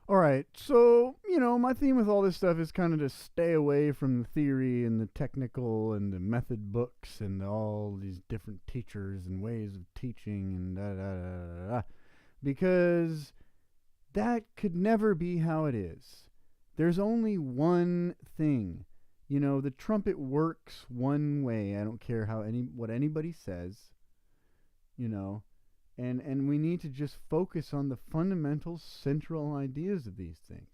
All right, so, my theme with all this stuff is kind of to stay away from the theory and the technical and the method books and all these different teachers and ways of teaching and da da da da da. Because that could never be how it is. There's only one thing. The trumpet works one way. I don't care what anybody says, you know, and we need to just focus on the fundamental central ideas of these things.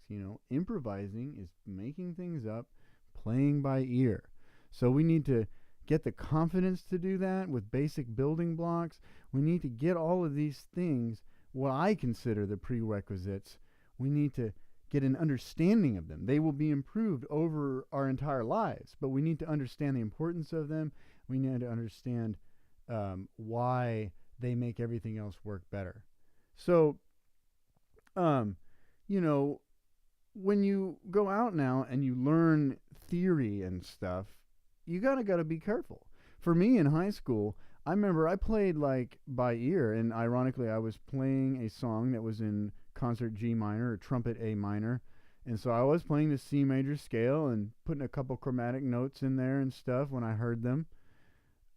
Improvising is making things up, playing by ear. So we need to get the confidence to do that with basic building blocks. We need to get all of these things, what I consider the prerequisites. We need to get an understanding of them. They will be improved over our entire lives, but we need to understand the importance of them. We need to understand why they make everything else work better. So, um, you know, when you go out now and you learn theory and stuff, you gotta be careful. For me in high school, I remember I played like by ear, and ironically, I was playing a song that was in concert G minor or trumpet A minor, and so I was playing the C major scale and putting a couple chromatic notes in there and stuff when I heard them.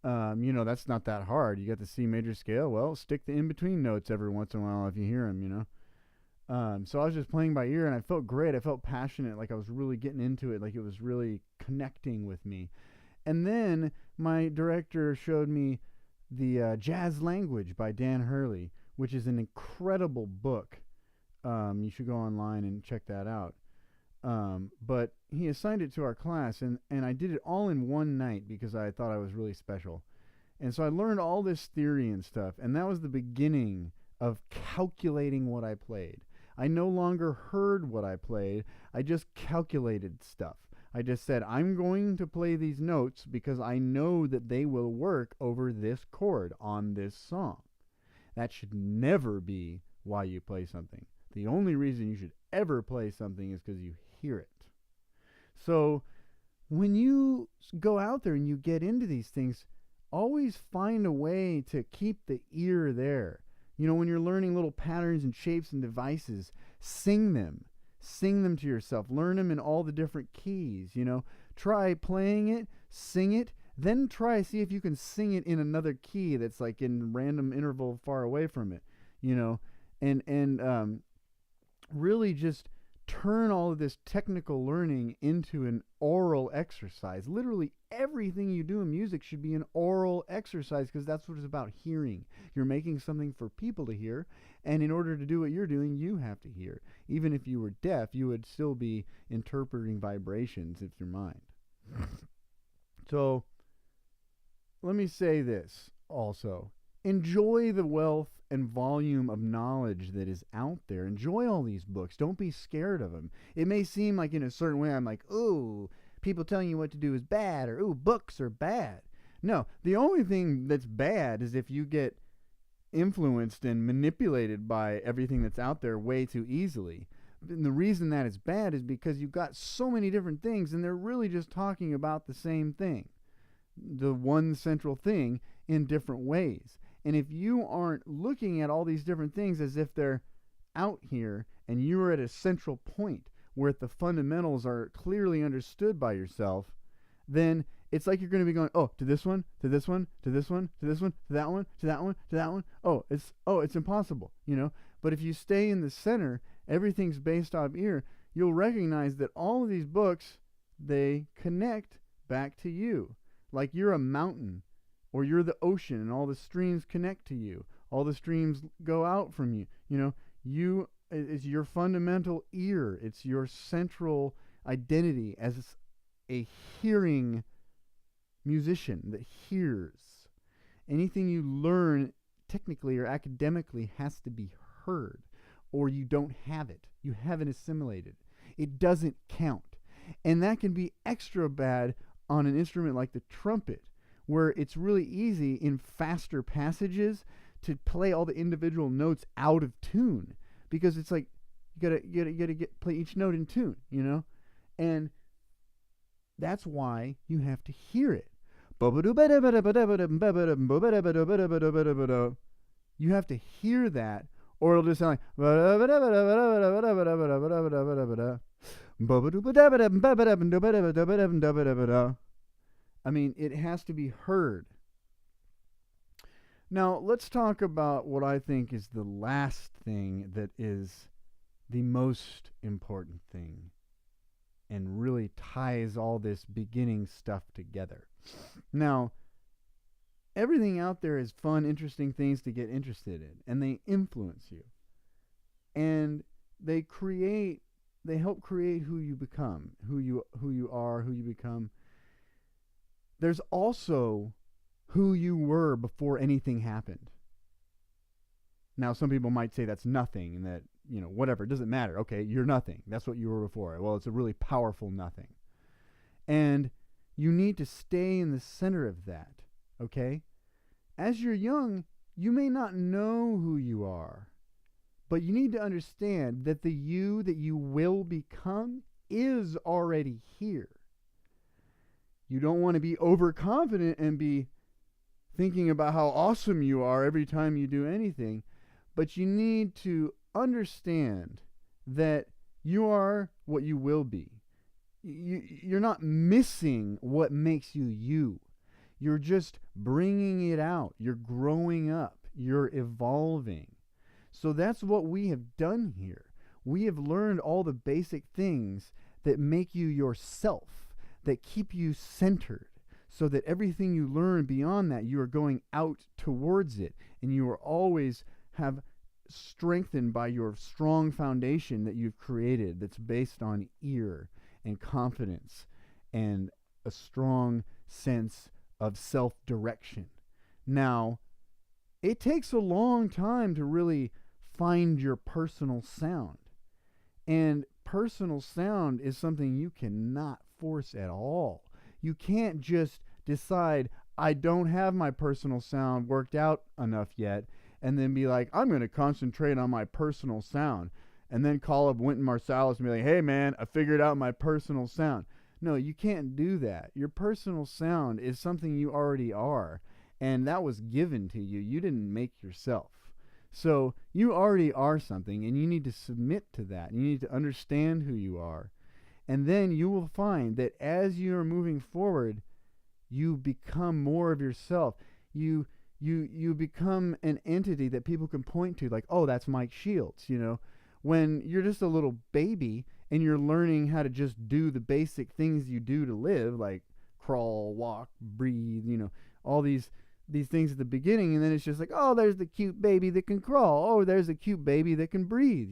That's not that hard. You got the C major scale. Well, stick the in between notes every once in a while if you hear them. So I was just playing by ear, and I felt great. I felt passionate, like I was really getting into it, like it was really connecting with me. And then my director showed me the Jazz Language by Dan Hurley, which is an incredible book. You should go online and check that out. But he assigned it to our class, and I did it all in one night because I thought I was really special. And so I learned all this theory and stuff, and that was the beginning of calculating what I played. I no longer heard what I played, I just calculated stuff. I just said, I'm going to play these notes because I know that they will work over this chord on this song. That should never be why you play something. The only reason you should ever play something is because you hear it. So when you go out there and you get into these things, always find a way to keep the ear there. When you're learning little patterns and shapes and devices, sing them. Sing them to yourself. Learn them in all the different keys. Try playing it, sing it, then try see if you can sing it in another key that's like in random interval far away from it. And really just turn all of this technical learning into an oral exercise. Literally everything you do in music should be an oral exercise because that's what it's about, hearing. You're making something for people to hear, and in order to do what you're doing, you have to hear. Even if you were deaf, you would still be interpreting vibrations with your mind. So let me say this also. Enjoy the wealth and volume of knowledge that is out there. Enjoy all these books. Don't be scared of them. It may seem like in a certain way I'm like, ooh, people telling you what to do is bad, or ooh, books are bad. No, the only thing that's bad is if you get influenced and manipulated by everything that's out there way too easily. And the reason that it's bad is because you've got so many different things and they're really just talking about the same thing, the one central thing, in different ways. And if you aren't looking at all these different things as if they're out here and you are at a central point where the fundamentals are clearly understood by yourself, then it's like you're going to be going, oh, to this one, to this one, to this one, to this one, to that one, to that one, to that one. It's impossible, But if you stay in the center, everything's based off ear, you'll recognize that all of these books, they connect back to you. Like you're a mountain, or you're the ocean and all the streams connect to you. All the streams go out from you. You is your fundamental ear. It's your central identity as a hearing musician that hears. Anything you learn technically or academically has to be heard, or you don't have it. You haven't assimilated. It doesn't count. And that can be extra bad on an instrument like the trumpet, where it's really easy in faster passages to play all the individual notes out of tune, because it's like you gotta play each note in tune, and that's why you have to hear it. You have to hear that, Or it'll just sound like I mean, it has to be heard. Now, let's talk about what I think is the last thing that is the most important thing and really ties all this beginning stuff together. Now, everything out there is fun, interesting things to get interested in, and they influence you. And they help create who you become, who you are, who you become. There's also who you were before anything happened. Now, some people might say that's nothing and that, whatever, it doesn't matter. Okay, you're nothing. That's what you were before. Well, it's a really powerful nothing. And you need to stay in the center of that, okay? As you're young, you may not know who you are, but you need to understand that the you that you will become is already here. You don't want to be overconfident and be thinking about how awesome you are every time you do anything, but you need to understand that you are what you will be. You're not missing what makes you you. You're just bringing it out. You're growing up. You're evolving. So that's what we have done here. We have learned all the basic things that make you yourself, that keep you centered, so that everything you learn beyond that, you are going out towards it, and you are always have strengthened by your strong foundation that you've created that's based on ear and confidence and a strong sense of self-direction. Now, it takes a long time to really find your personal sound. And personal sound is something you cannot force at all. You can't just decide, I don't have my personal sound worked out enough yet, and then be like, I'm going to concentrate on my personal sound. And then call up Wynton Marsalis and be like, hey man, I figured out my personal sound. No, you can't do that. Your personal sound is something you already are, and that was given to you. You didn't make yourself. So you already are something, and you need to submit to that. You need to understand who you are. And then you will find that as you are moving forward, you become more of yourself. You become an entity that people can point to, like, oh, that's Mike Shields, When you're just a little baby and you're learning how to just do the basic things you do to live, like crawl, walk, breathe, all these things at the beginning, and then it's just like, oh, there's the cute baby that can crawl. Oh, there's the cute baby that can breathe,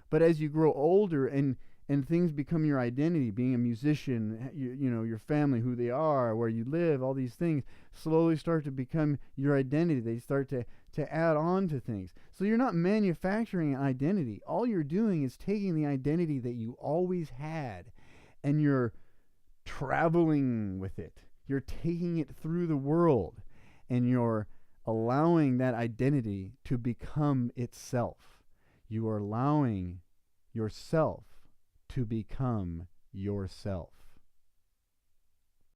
But as you grow older and things become your identity, being a musician, your family, who they are, where you live, all these things slowly start to become your identity. They start to add on to things. So you're not manufacturing an identity. All you're doing is taking the identity that you always had, and you're traveling with it. You're taking it through the world, and you're allowing that identity to become itself. You are allowing yourself to become yourself.